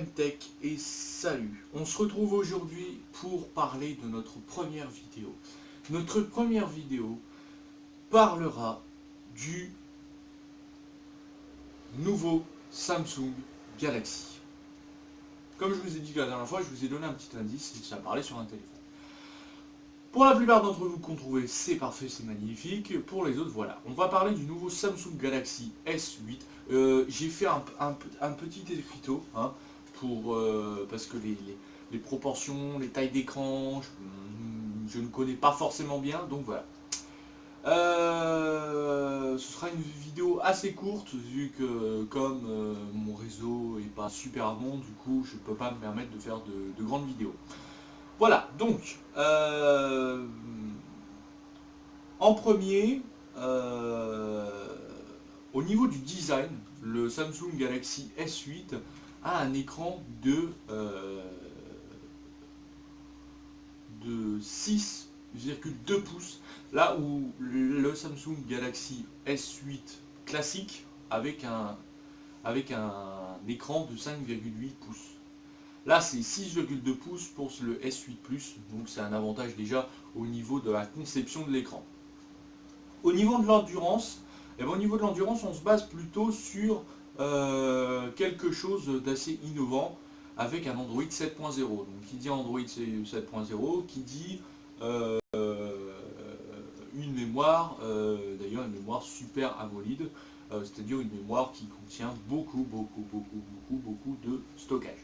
MTech et salut. On se retrouve aujourd'hui pour parler de notre première vidéo. Notre première vidéo parlera du nouveau Samsung Galaxy. Comme je vous ai dit la dernière fois, je vous ai donné un petit indice, ça parlait sur un téléphone. Pour la plupart d'entre vous qu'on trouvait c'est parfait, c'est magnifique. Pour les autres, voilà. On va parler du nouveau Samsung Galaxy S8. J'ai fait un petit écriteau, hein, parce que les proportions, les tailles d'écran, je ne connais pas forcément bien, donc voilà. Ce sera une vidéo assez courte, vu que comme mon réseau est pas super bon, du coup je ne peux pas me permettre de faire de grandes vidéos. Voilà, donc, en premier, au niveau du design, le Samsung Galaxy S8 a un écran de 6,2 pouces, là où le Samsung Galaxy S8 classique avec un écran de 5,8 pouces. Là, c'est 6,2 pouces pour le S8 Plus, donc c'est un avantage déjà au niveau de la conception de l'écran. Au niveau de l'endurance, on se base plutôt sur quelque chose d'assez innovant avec un Android 7.0. Donc, qui dit Android 7.0, qui dit une mémoire, d'ailleurs une mémoire super AMOLED, c'est-à-dire une mémoire qui contient beaucoup de stockage.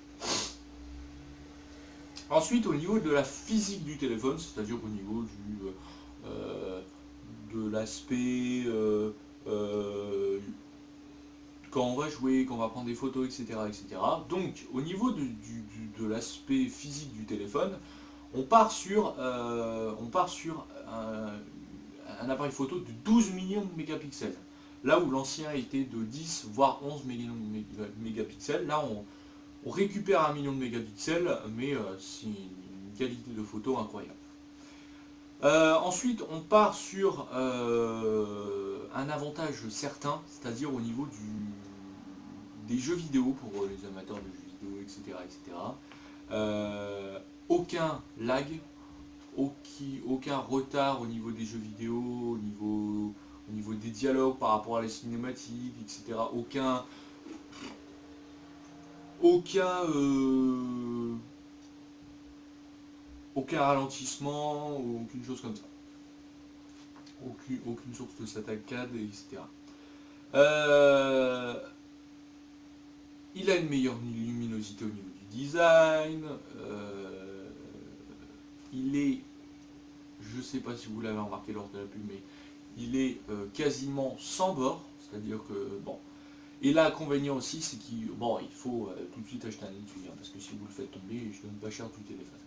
Ensuite, au niveau de la physique du téléphone, c'est-à-dire au niveau de l'aspect quand on va jouer, quand on va prendre des photos, etc. Donc, au niveau de l'aspect physique du téléphone, on part sur un appareil photo de 12 millions de mégapixels. Là où l'ancien était de 10 voire 11 millions de mégapixels, là on récupère 1 million de mégapixels, mais c'est une qualité de photo incroyable. Ensuite, on part sur un avantage certain, c'est-à-dire au niveau des jeux vidéo, pour les amateurs de jeux vidéo, etc. Aucun lag, aucun retard au niveau des jeux vidéo, au niveau des dialogues par rapport à la cinématique, etc. Aucun ralentissement, aucune chose comme ça. Aucune source de saccade, etc. Il a une meilleure luminosité au niveau du design. Il est, je ne sais pas si vous l'avez remarqué lors de la pub, mais il est quasiment sans bord. C'est-à-dire que, bon. Et l'inconvénient aussi, c'est qu'il faut tout de suite acheter un étui, hein, parce que si vous le faites tomber, je donne pas cher du téléphone.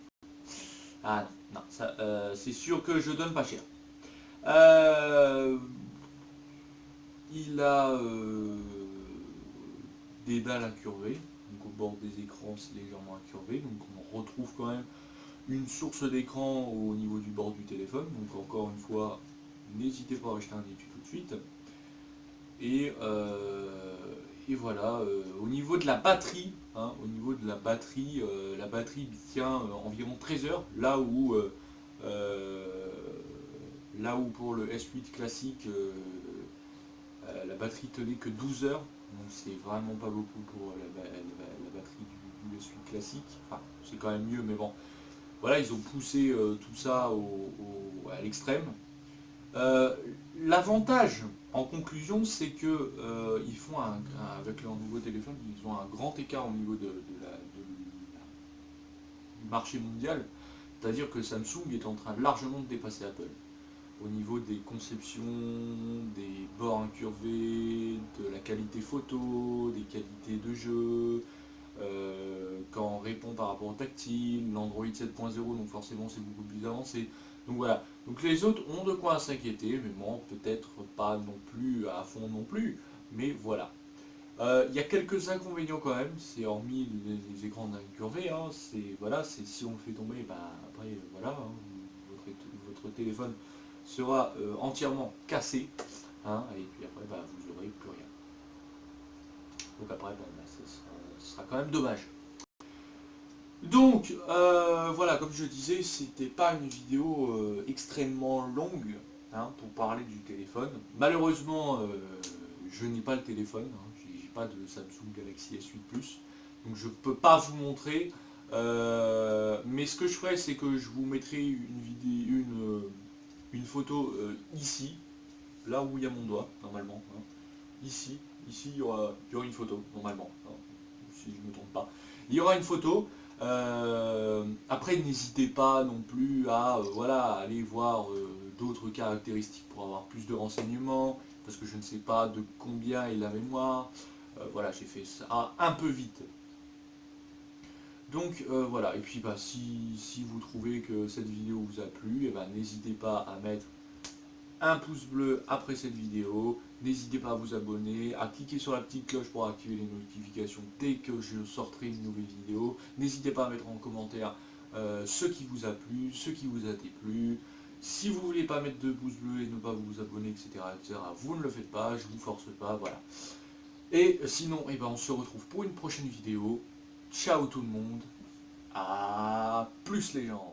Ah non, c'est sûr que je donne pas cher. Il a des dalles incurvées, donc au bord des écrans c'est légèrement incurvé, donc on retrouve quand même une source d'écran au niveau du bord du téléphone, donc encore une fois, n'hésitez pas à acheter un étui tout de suite. Et voilà, au niveau de la batterie, hein, la batterie tient environ 13 heures, là où pour le S8 classique, la batterie tenait que 12 heures, donc c'est vraiment pas beaucoup pour la batterie du S8 classique. Enfin, c'est quand même mieux, mais bon, voilà, ils ont poussé tout ça à l'extrême. L'avantage, en conclusion, c'est que ils font avec leur nouveau téléphone, ils ont un grand écart au niveau du marché mondial. C'est-à-dire que Samsung est en train largement de dépasser Apple au niveau des conceptions, des bords incurvés, de la qualité photo, des qualités de jeu, quand on répond par rapport au tactile, l'Android 7.0, donc forcément c'est beaucoup plus avancé. Donc voilà, donc les autres ont de quoi s'inquiéter, mais bon, peut-être pas non plus à fond non plus, mais voilà. Il y a quelques inconvénients quand même, c'est hormis les écrans incurvés, hein, voilà, si on le fait tomber, bah, après voilà, hein, votre téléphone sera entièrement cassé, hein, et puis après bah, vous n'aurez plus rien. Donc après, ce sera quand même dommage. Donc, voilà, comme je disais, c'était pas une vidéo extrêmement longue hein, pour parler du téléphone. Malheureusement, je n'ai pas le téléphone, hein, j'ai pas de Samsung Galaxy S8 Plus, donc je peux pas vous montrer. Mais ce que je ferai, c'est que je vous mettrai une photo ici, là où il y a mon doigt, normalement. Hein. Ici, il y aura une photo, normalement, hein, si je ne me trompe pas. Il y aura une photo. Après, n'hésitez pas non plus à voilà, aller voir d'autres caractéristiques pour avoir plus de renseignements, parce que je ne sais pas de combien est la mémoire. Voilà, j'ai fait ça un peu vite. Donc voilà, et puis bah, si vous trouvez que cette vidéo vous a plu, eh ben, n'hésitez pas à mettre un pouce bleu après cette vidéo. N'hésitez pas à vous abonner, à cliquer sur la petite cloche pour activer les notifications dès que je sortirai une nouvelle vidéo. N'hésitez pas à mettre en commentaire ce qui vous a plu, ce qui vous a déplu. Si vous ne voulez pas mettre de pouce bleu et ne pas vous abonner, etc., vous ne le faites pas, je ne vous force pas, voilà. Et sinon, eh ben, on se retrouve pour une prochaine vidéo. Ciao tout le monde, à plus les gens.